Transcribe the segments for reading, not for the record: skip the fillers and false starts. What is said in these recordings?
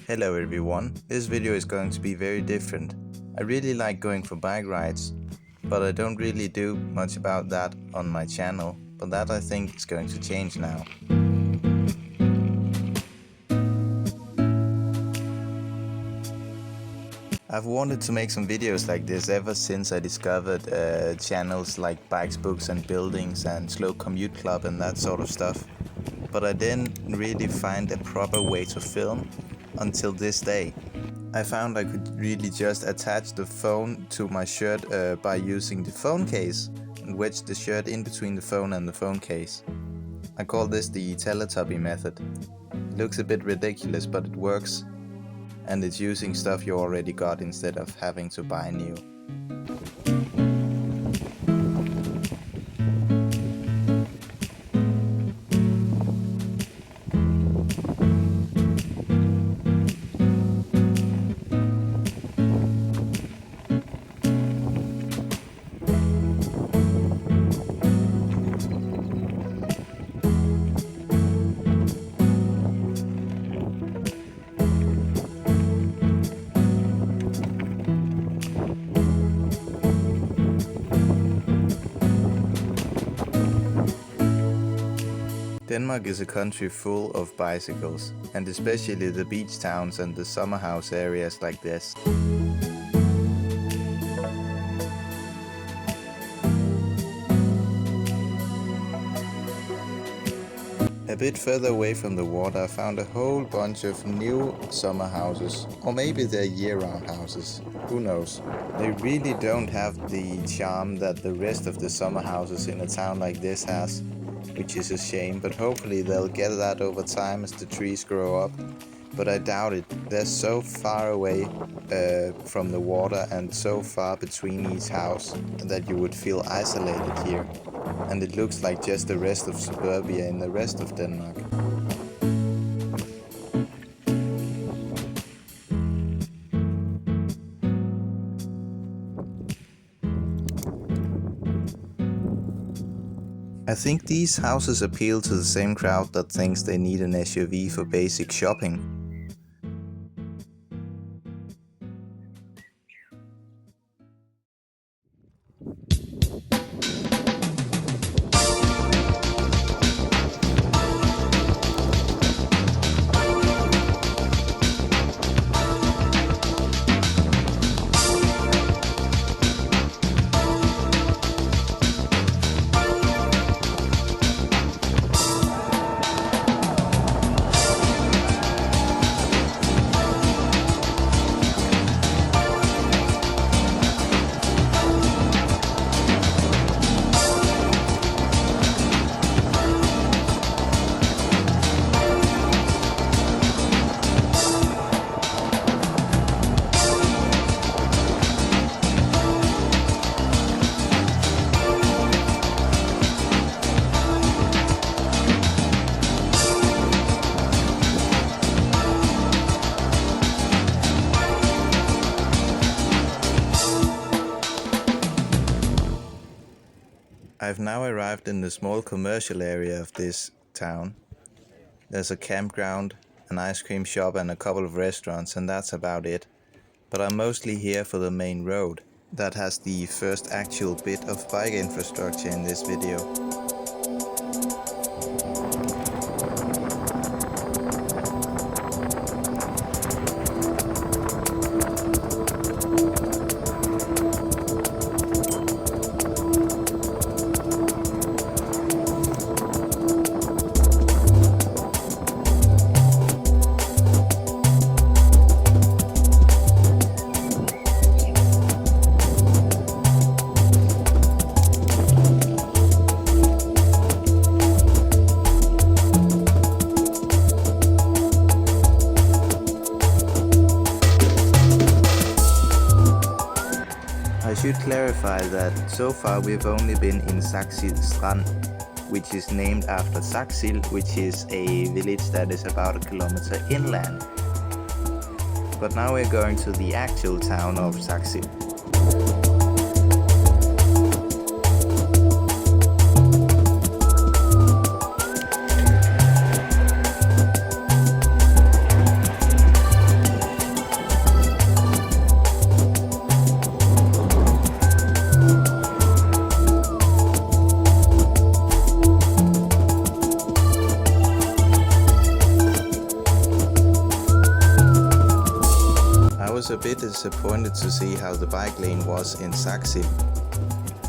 Hello everyone, this video is going to be very different. I really like going for bike rides, but I don't really do much about that on my channel, but that I think is going to change now. I've wanted to make some videos like this ever since I discovered channels like Bikes, Books and Buildings and Slow Commute Club and that sort of stuff. But I didn't really find a proper way to film until this day. I found I could really just attach the phone to my shirt by using the phone case and wedge the shirt in between the phone and the phone case. I call this the Teletubby method. It looks a bit ridiculous, but it works, and it's using stuff you already got instead of having to buy new. Denmark is a country full of bicycles, and especially the beach towns and the summer house areas like this. A bit further away from the water I found a whole bunch of new summer houses, or maybe they're year-round houses, who knows. They really don't have the charm that the rest of the summer houses in a town like this has, which is a shame, but hopefully they'll get that over time as the trees grow up. But I doubt it. They're so far away from the water and so far between each house that you would feel isolated here. And it looks like just the rest of suburbia in the rest of Denmark. I think these houses appeal to the same crowd that thinks they need an SUV for basic shopping. I've now arrived in the small commercial area of this town. There's a campground, an ice cream shop and a couple of restaurants, and that's about it. But I'm mostly here for the main road. That has the first actual bit of bike infrastructure in this video. I should clarify that so far we've only been in Saksild, which is named after Saksild, which is a village that is about a kilometer inland. But now we're going to the actual town of Saksild. bit disappointed to see how the bike lane was in Saksild.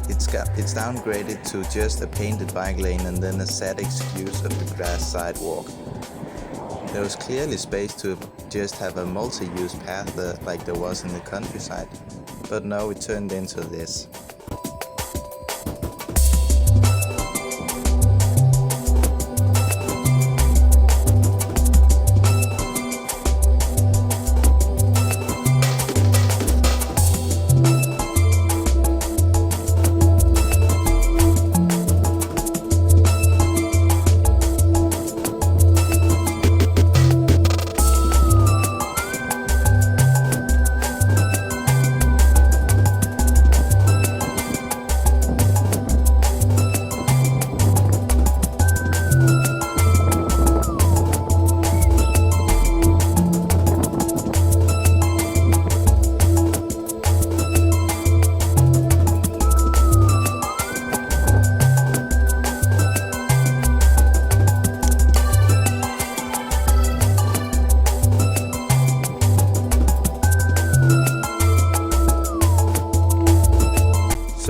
It's downgraded to just a painted bike lane and then a sad excuse of the grass sidewalk. There was clearly space to just have a multi-use path there, like there was in the countryside, but no, it turned into this.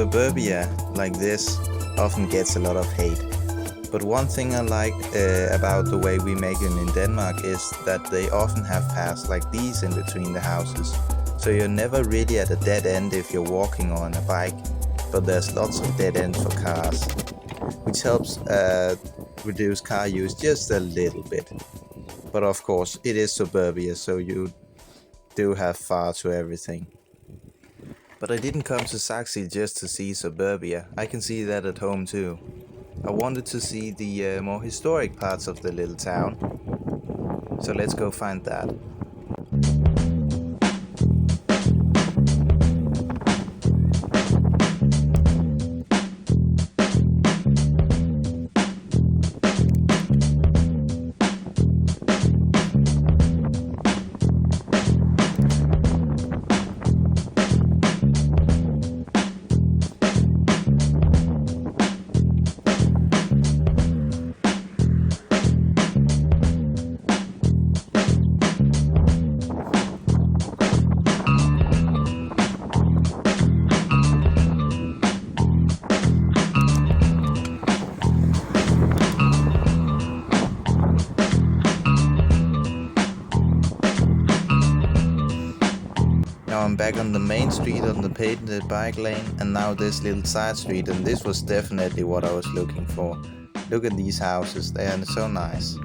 Suburbia like this often gets a lot of hate. But one thing I like about the way we make it in Denmark is that they often have paths like these in between the houses. So you're never really at a dead end if you're walking on a bike, but there's lots of dead ends for cars, which helps reduce car use just a little bit. But of course, it is suburbia, so you do have far to everything. But I didn't come to Saksild just to see suburbia. I can see that at home too. I wanted to see the more historic parts of the little town. So let's go find that. Now I'm back on the main street on the painted bike lane, and now this little side street, and this was definitely what I was looking for. Look at these houses, they are so nice.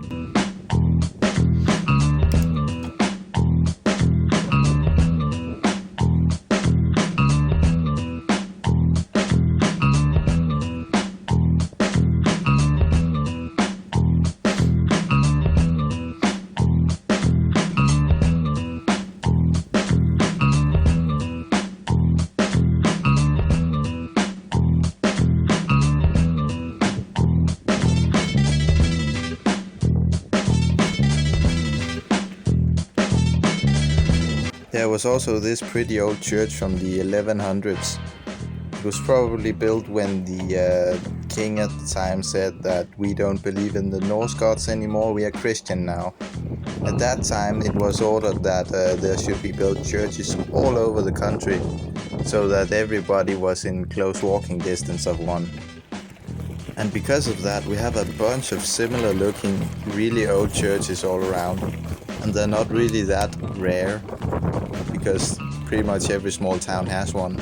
There was also this pretty old church from the 1100s. It was probably built when the king at the time said that we don't believe in the Norse gods anymore, we are Christian now. At that time it was ordered that there should be built churches all over the country, so that everybody was in close walking distance of one. And because of that we have a bunch of similar looking, really old churches all around. And they're not really that rare, because pretty much every small town has one.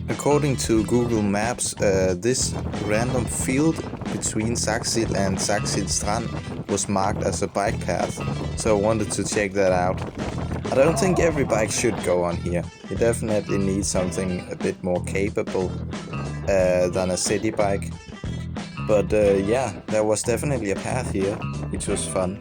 According to Google Maps, this random field between Saksild and Saksild Strand was marked as a bike path, so I wanted to check that out. I don't think every bike should go on here. You definitely need something a bit more capable than a city bike. But yeah, there was definitely a path here, which was fun.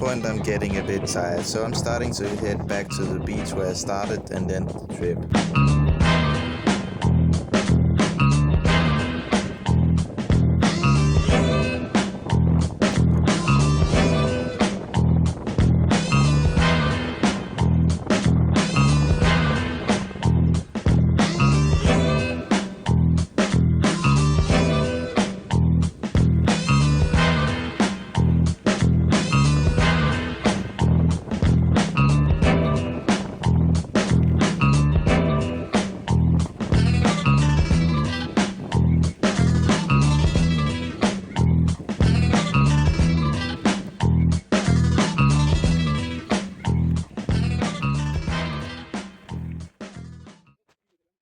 point I'm getting a bit tired, so I'm starting to head back to the beach where I started and ended the trip.